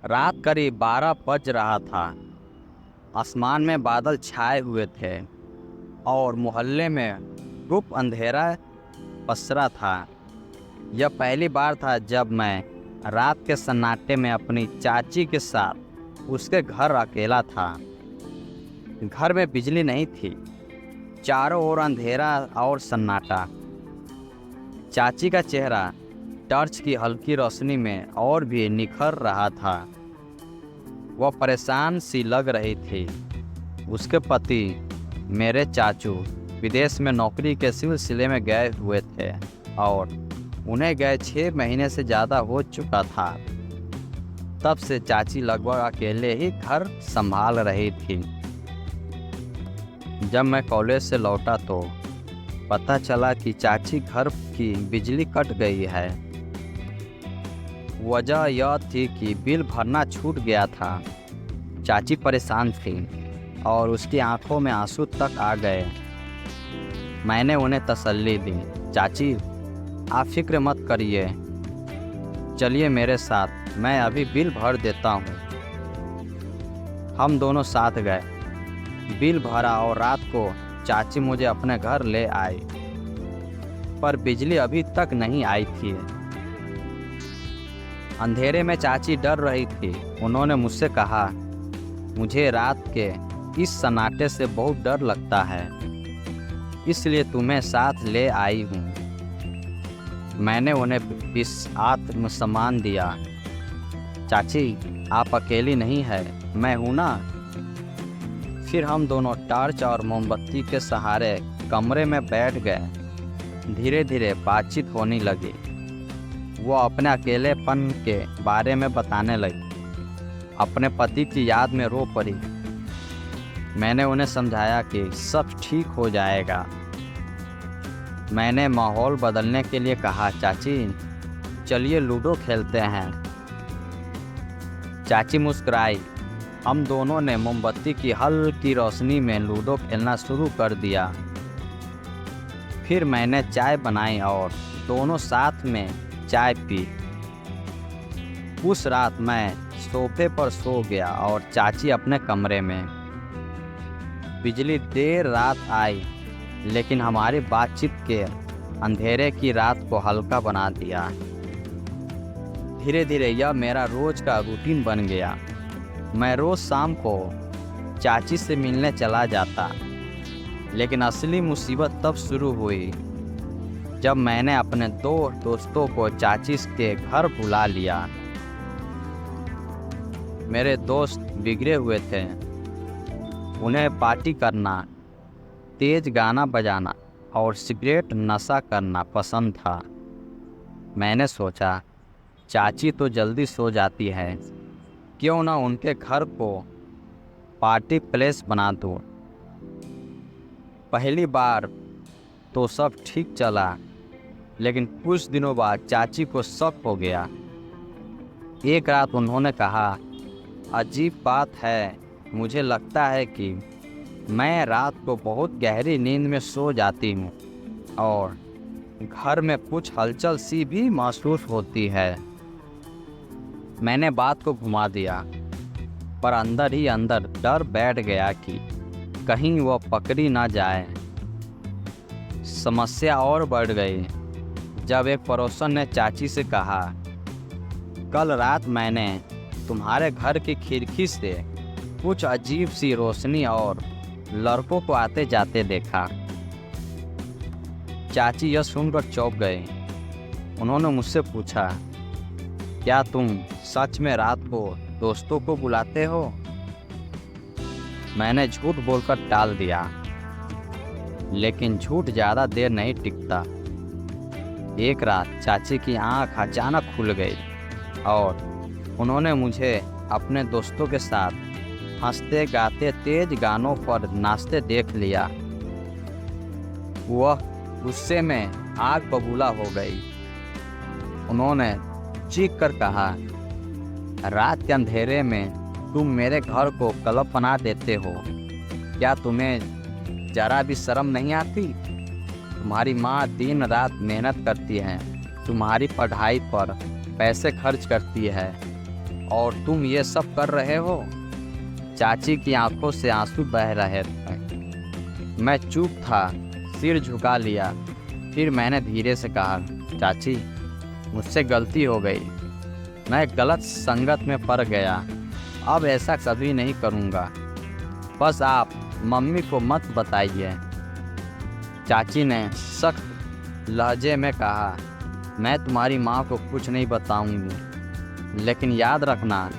रात करीब 12 बज रहा था। आसमान में बादल छाए हुए थे और मोहल्ले में गुप्त अंधेरा पसरा था। यह पहली बार था जब मैं रात के सन्नाटे में अपनी चाची के साथ उसके घर अकेला था। घर में बिजली नहीं थी, चारों ओर अंधेरा और सन्नाटा। चाची का चेहरा टॉर्च की हल्की रोशनी में और भी निखर रहा था। वह परेशान सी लग रही थी। उसके पति मेरे चाचू विदेश में नौकरी के सिलसिले में गए हुए थे और उन्हें गए 6 महीने से ज़्यादा हो चुका था। तब से चाची लगभग अकेले ही घर संभाल रही थी। जब मैं कॉलेज से लौटा तो पता चला कि चाची घर की बिजली कट गई है। वजह यह थी कि बिल भरना छूट गया था। चाची परेशान थी और उसकी आंखों में आंसू तक आ गए। मैंने उन्हें तसल्ली दी, चाची आप फिक्र मत करिए, चलिए मेरे साथ, मैं अभी बिल भर देता हूँ। हम दोनों साथ गए, बिल भरा और रात को चाची मुझे अपने घर ले आई, पर बिजली अभी तक नहीं आई थी। अंधेरे में चाची डर रही थी। उन्होंने मुझसे कहा, मुझे रात के इस सन्नाटे से बहुत डर लगता है, इसलिए तुम्हें साथ ले आई हूँ। मैंने उन्हें इस आत्मसम्मान दिया। चाची आप अकेली नहीं है, मैं हूँ ना। फिर हम दोनों टॉर्च और मोमबत्ती के सहारे कमरे में बैठ गए। धीरे धीरे बातचीत होने लगी। वो अपने अकेलेपन के बारे में बताने लगी, अपने पति की याद में रो पड़ी। मैंने उन्हें समझाया कि सब ठीक हो जाएगा। मैंने माहौल बदलने के लिए कहा, चाची चलिए लूडो खेलते हैं। चाची मुस्कुराई। हम दोनों ने मोमबत्ती की हल्की रोशनी में लूडो खेलना शुरू कर दिया। फिर मैंने चाय बनाई और दोनों साथ में चाय पी। उस रात मैं सोफे पर सो गया और चाची अपने कमरे में। बिजली देर रात आई, लेकिन हमारी बातचीत के अंधेरे की रात को हल्का बना दिया। धीरे धीरे यह मेरा रोज का रूटीन बन गया। मैं रोज शाम को चाची से मिलने चला जाता, लेकिन असली मुसीबत तब शुरू हुई जब मैंने अपने 2 दोस्तों को चाची के घर बुला लिया। मेरे दोस्त बिगड़े हुए थे। उन्हें पार्टी करना, तेज गाना बजाना और सिगरेट नशा करना पसंद था। मैंने सोचा, चाची तो जल्दी सो जाती है, क्यों ना उनके घर को पार्टी प्लेस बना दूं। पहली बार तो सब ठीक चला, लेकिन कुछ दिनों बाद चाची को शक हो गया। एक रात उन्होंने कहा, अजीब बात है, मुझे लगता है कि मैं रात को बहुत गहरी नींद में सो जाती हूँ और घर में कुछ हलचल सी भी महसूस होती है। मैंने बात को घुमा दिया, पर अंदर ही अंदर डर बैठ गया कि कहीं वह पकड़ी ना जाए। समस्या और बढ़ गई जब एक पड़ोसन ने चाची से कहा, कल रात मैंने तुम्हारे घर की खिड़की से कुछ अजीब सी रोशनी और लड़कों को आते जाते देखा। चाची यह सुनकर चौंक गए। उन्होंने मुझसे पूछा, क्या तुम सच में रात को दोस्तों को बुलाते हो? मैंने झूठ बोलकर टाल दिया, लेकिन झूठ ज़्यादा देर नहीं टिकता। एक रात चाची की आंख अचानक खुल गई और उन्होंने मुझे अपने दोस्तों के साथ हंसते गाते तेज गानों पर नाचते देख लिया। वह गुस्से में आग बबूला हो गई। उन्होंने चीख कर कहा, रात के अंधेरे में तुम मेरे घर को क्लब बना देते हो, क्या तुम्हें जरा भी शर्म नहीं आती? तुम्हारी माँ दिन रात मेहनत करती है, तुम्हारी पढ़ाई पर पैसे खर्च करती है और तुम ये सब कर रहे हो? चाची की आंखों से आंसू बह रहे थे। मैं चुप था, सिर झुका लिया। फिर मैंने धीरे से कहा, चाची, मुझसे गलती हो गई। मैं गलत संगत में पड़ गया। अब ऐसा कभी नहीं करूँगा। बस आप मम्मी को मत बताइए। चाची ने सख्त लहजे में कहा, मैं तुम्हारी माँ को कुछ नहीं बताऊंगी, लेकिन याद रखना,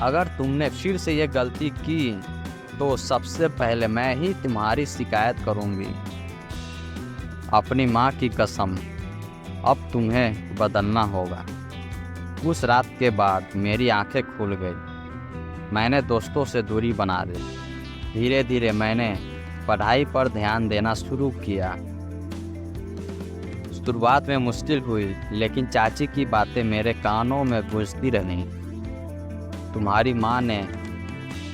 अगर तुमने फिर से ये गलती की तो सबसे पहले मैं ही तुम्हारी शिकायत करूंगी। अपनी माँ की कसम, अब तुम्हें बदलना होगा। उस रात के बाद मेरी आंखें खुल गई। मैंने दोस्तों से दूरी बना ली। धीरे धीरे मैंने पढ़ाई पर ध्यान देना शुरू किया। शुरुआत में मुश्किल हुई, लेकिन चाची की बातें मेरे कानों में गूंजती रहीं। तुम्हारी माँ ने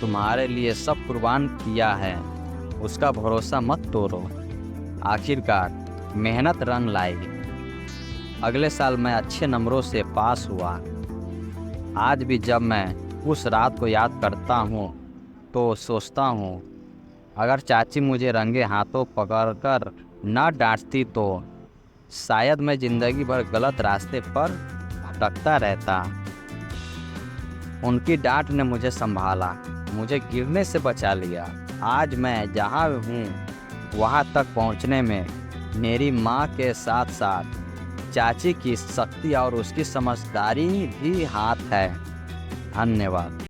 तुम्हारे लिए सब कुर्बान किया है, उसका भरोसा मत तोड़ो। आखिरकार मेहनत रंग लाई। अगले साल मैं अच्छे नंबरों से पास हुआ। आज भी जब मैं उस रात को याद करता हूँ तो सोचता हूँ, अगर चाची मुझे रंगे हाथों पकड़कर न डांटती तो शायद मैं ज़िंदगी भर गलत रास्ते पर भटकता रहता। उनकी डांट ने मुझे संभाला, मुझे गिरने से बचा लिया। आज मैं जहाँ हूँ वहाँ तक पहुँचने में मेरी माँ के साथ साथ चाची की शक्ति और उसकी समझदारी भी हाथ है। धन्यवाद।